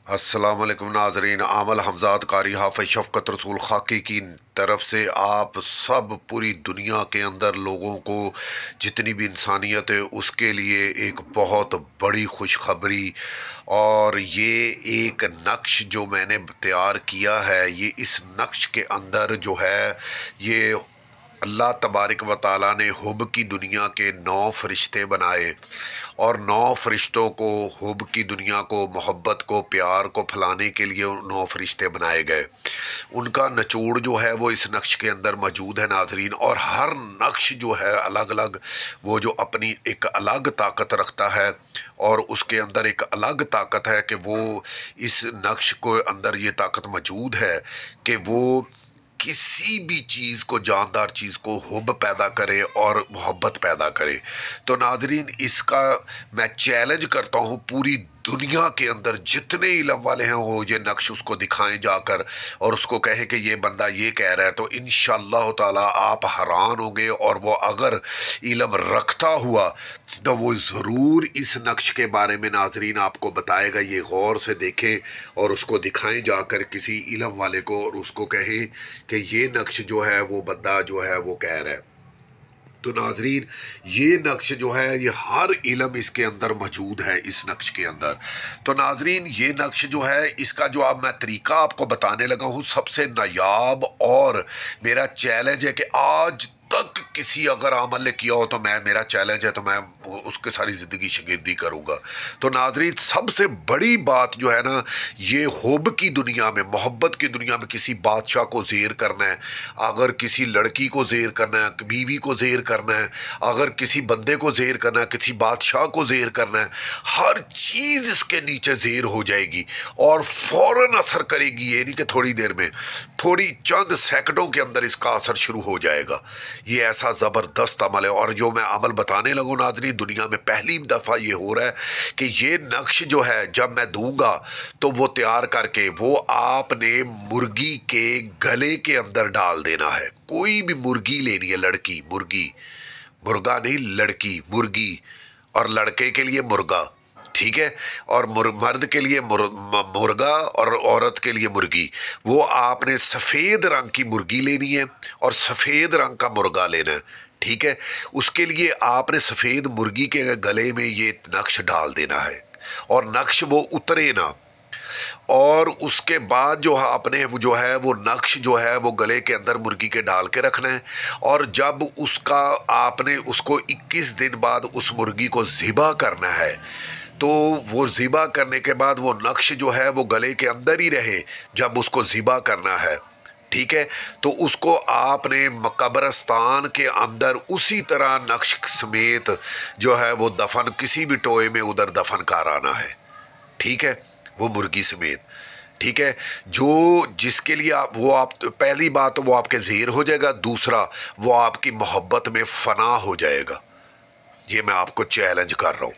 السلام علیکم ناظرین، عامل حمزات قاری حافظ شفقت رسول خاکی کی طرف سے آپ سب پوری دنیا کے اندر لوگوں کو جتنی بھی انسانیت ہے اس کے لیے ایک بہت بڑی خوشخبری، اور یہ ایک نقش جو میں نے تیار کیا ہے، یہ اس نقش کے اندر جو ہے یہ اللہ تبارک و تعالیٰ نے حب کی دنیا کے 9 فرشتے بنائے، اور 9 فرشتوں کو حب کی دنیا کو، محبت کو، پیار کو پھیلانے کے لیے 9 فرشتے بنائے گئے۔ ان کا نچوڑ جو ہے وہ اس نقش کے اندر موجود ہے ناظرین، اور ہر نقش جو ہے الگ الگ، وہ جو اپنی ایک الگ طاقت رکھتا ہے، اور اس کے اندر ایک الگ طاقت ہے کہ وہ اس نقش کو اندر یہ طاقت موجود ہے کہ وہ کسی بھی چیز کو، جاندار چیز کو حب پیدا کرے اور محبت پیدا کرے۔ تو ناظرین، اس کا میں چیلنج کرتا ہوں پوری دنیا کے اندر جتنے علم والے ہیں وہ یہ نقش اس کو دکھائیں جا کر، اور اس کو کہیں کہ یہ بندہ یہ کہہ رہا ہے، تو انشاءاللہ تعالی آپ حیران ہوں گے، اور وہ اگر علم رکھتا ہوا تو وہ ضرور اس نقش کے بارے میں ناظرین آپ کو بتائے گا۔ یہ غور سے دیکھیں اور اس کو دکھائیں جا کر کسی علم والے کو، اور اس کو کہیں کہ یہ نقش جو ہے وہ بندہ جو ہے وہ کہہ رہا ہے۔ تو ناظرین، یہ نقش جو ہے یہ ہر علم اس کے اندر موجود ہے، اس نقش کے اندر۔ تو ناظرین، یہ نقش جو ہے اس کا جو اب میں طریقہ آپ کو بتانے لگا ہوں، سب سے نایاب، اور میرا چیلنج ہے کہ آج تک کسی اگر عمل نے کیا ہو تو میرا چیلنج ہے، تو میں اس کے ساری زندگی شاگردی کروں گا۔ تو ناظرین، سب سے بڑی بات جو ہے نا، یہ حب کی دنیا میں، محبت کی دنیا میں کسی بادشاہ کو زیر کرنا ہے، اگر کسی لڑکی کو زیر کرنا ہے، بیوی کو زیر کرنا ہے، اگر کسی بندے کو زیر کرنا ہے، کسی بادشاہ کو زیر کرنا ہے، ہر چیز اس کے نیچے زیر ہو جائے گی اور فوراً اثر کرے گی۔ یہ نہیں کہ تھوڑی دیر میں، تھوڑی چند سیکنڈوں کے اندر اس کا اثر شروع ہو جائے گا۔ یہ ایسا زبردست عمل ہے، اور جو میں عمل بتانے لگوں ناظرین، دنیا میں پہلی دفعہ یہ ہو رہا ہے کہ یہ نقش جو ہے جب میں دوں گا تو وہ تیار کر کے وہ آپ نے مرغی کے گلے کے اندر ڈال دینا ہے۔ کوئی بھی مرغی لینی ہے، لڑکی مرغی، مرغا نہیں لڑکی مرغی، اور لڑکے کے لیے مرغا، ٹھیک ہے، اور مرد کے لیے مرغا، اور عورت کے لیے مرغی۔ وہ آپ نے سفید رنگ کی مرغی لینی ہے اور سفید رنگ کا مرغا لینا ہے، ٹھیک ہے۔ اس کے لیے آپ نے سفید مرغی کے گلے میں یہ نقش ڈال دینا ہے، اور نقش وہ اترے نہ، اور اس کے بعد جو آپ نے جو ہے وہ نقش جو ہے وہ گلے کے اندر مرغی کے ڈال کے رکھنا ہے، اور جب اس کا آپ نے اس کو 21 دن بعد اس مرغی کو ذبح کرنا ہے، تو وہ ذبح کرنے کے بعد وہ نقش جو ہے وہ گلے کے اندر ہی رہے جب اس کو ذبح کرنا ہے، ٹھیک ہے۔ تو اس کو آپ نے قبرستان کے اندر اسی طرح نقش سمیت جو ہے وہ دفن، کسی بھی ٹوئے میں ادھر دفن کرانا ہے، ٹھیک ہے، وہ مرغی سمیت، ٹھیک ہے۔ جو جس کے لیے وہ آپ پہلی بات وہ آپ کے زیر ہو جائے گا، دوسرا وہ آپ کی محبت میں فنا ہو جائے گا۔ یہ میں آپ کو چیلنج کر رہا ہوں،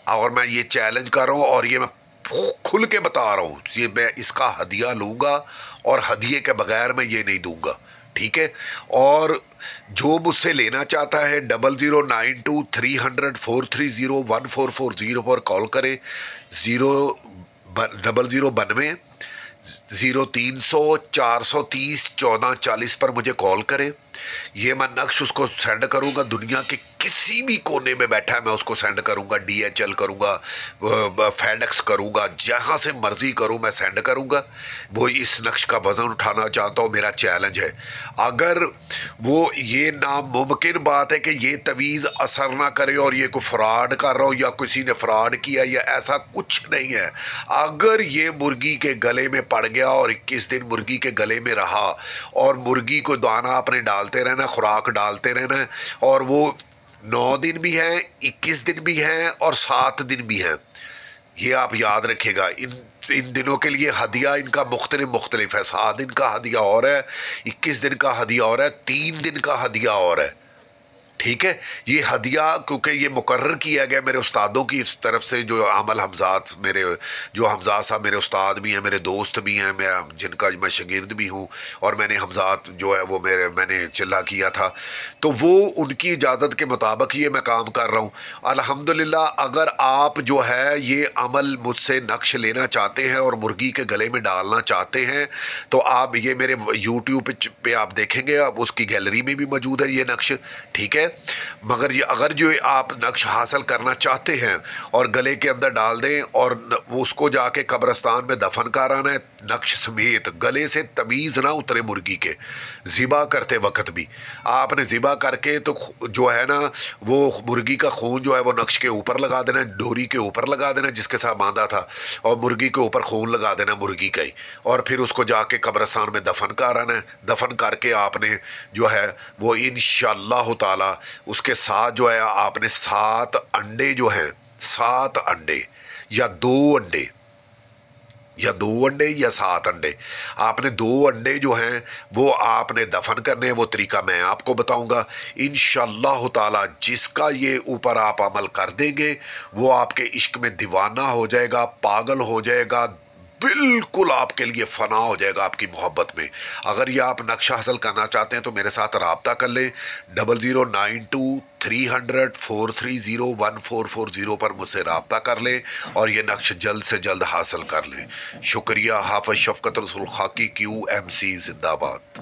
اور میں یہ چیلنج کر رہا ہوں، اور یہ میں کھل کے بتا رہا ہوں، یہ میں اس کا ہدیہ لوں گا، اور ہدیے کے بغیر میں یہ نہیں دوں گا، ٹھیک ہے۔ اور جو مجھ سے لینا چاہتا ہے 00923004301440 پر کال کرے، 0092 0300 430 1440 پر مجھے کال کرے۔ یہ میں نقش اس کو سینڈ کروں گا، دنیا کے کسی بھی کونے میں بیٹھا ہے میں اس کو سینڈ کروں گا، ڈی ایچ ایل کروں گا، فیڈیکس کروں گا، جہاں سے مرضی کروں میں سینڈ کروں گا۔ وہ اس نقش کا وزن اٹھانا چاہتا ہوں، میرا چیلنج ہے۔ اگر وہ یہ ناممکن بات ہے کہ یہ تویز اثر نہ کرے اور یہ کوئی فراڈ کر رہا ہو یا کسی نے فراڈ کیا، یا ایسا کچھ نہیں ہے، اگر یہ مرغی کے گلے میں پڑ گیا اور 21 دن مرغی کے گلے میں رہا، اور مرغی کو دانہ اپنے ڈالتے رہنا، خوراک ڈالتے رہنا، اور وہ 9 دن بھی ہیں، 21 دن بھی ہیں، اور 7 دن بھی ہیں، یہ آپ یاد رکھے گا۔ ان دنوں کے لیے ہدیہ ان کا مختلف ہے، 7 دن کا ہدیہ اور ہے، 21 دن کا ہدیہ اور ہے، 3 دن کا ہدیہ اور ہے، ٹھیک ہے، یہ ہدیہ کیونکہ یہ مقرر کیا گیا میرے استادوں کی طرف سے، جو عامل حمزات میرے، جو حمزات صاحب میرے استاد بھی ہیں، میرے دوست بھی ہیں، میں جن کا میں شاگرد بھی ہوں، اور میں نے حمزات جو ہے وہ میں نے چلا کیا تھا، تو وہ ان کی اجازت کے مطابق یہ میں کام کر رہا ہوں الحمدللہ۔ اگر آپ جو ہے یہ عمل مجھ سے نقش لینا چاہتے ہیں اور مرغی کے گلے میں ڈالنا چاہتے ہیں تو آپ یہ میرے یوٹیوب پہ آپ دیکھیں گے، اب اس کی گیلری میں بھی موجود ہے یہ نقش، ٹھیک ہے۔ مگر یہ اگر جو آپ نقش حاصل کرنا چاہتے ہیں اور گلے کے اندر ڈال دیں اور وہ اس کو جا کے قبرستان میں دفن کرانا ہے نقش سمیت، گلے سے تمیز نہ اترے مرغی کے، ذبح کرتے وقت بھی آپ نے ذبح کر کے تو جو ہے نا وہ مرغی کا خون جو ہے وہ نقش کے اوپر لگا دینا، ڈوری کے اوپر لگا دینا جس کے ساتھ باندھا تھا، اور مرغی کے اوپر خون لگا دینا مرغی کا ہی، اور پھر اس کو جا کے قبرستان میں دفن کرانا ہے۔ دفن کر کے آپ نے جو ہے وہ انشاءاللہ تعالی اس کے ساتھ جو ہے آپ نے 7 انڈے جو ہیں، 7 انڈے یا 2 انڈے، یا 2 انڈے یا 7 انڈے، آپ نے 2 انڈے جو ہیں وہ آپ نے دفن کرنے ہیں۔ وہ طریقہ میں آپ کو بتاؤں گا انشاءاللہ تعالی، جس کا یہ اوپر آپ عمل کر دیں گے وہ آپ کے عشق میں دیوانہ ہو جائے گا، پاگل ہو جائے گا، بالکل آپ کے لیے فنا ہو جائے گا آپ کی محبت میں۔ اگر یہ آپ نقشہ حاصل کرنا چاہتے ہیں تو میرے ساتھ رابطہ کر لیں، 0092 300 430 1440 پر مجھ سے رابطہ کر لیں اور یہ نقش جلد سے جلد حاصل کر لیں۔ شکریہ۔ حافظ شفقت رسول خاکی، QMC زندہ باد۔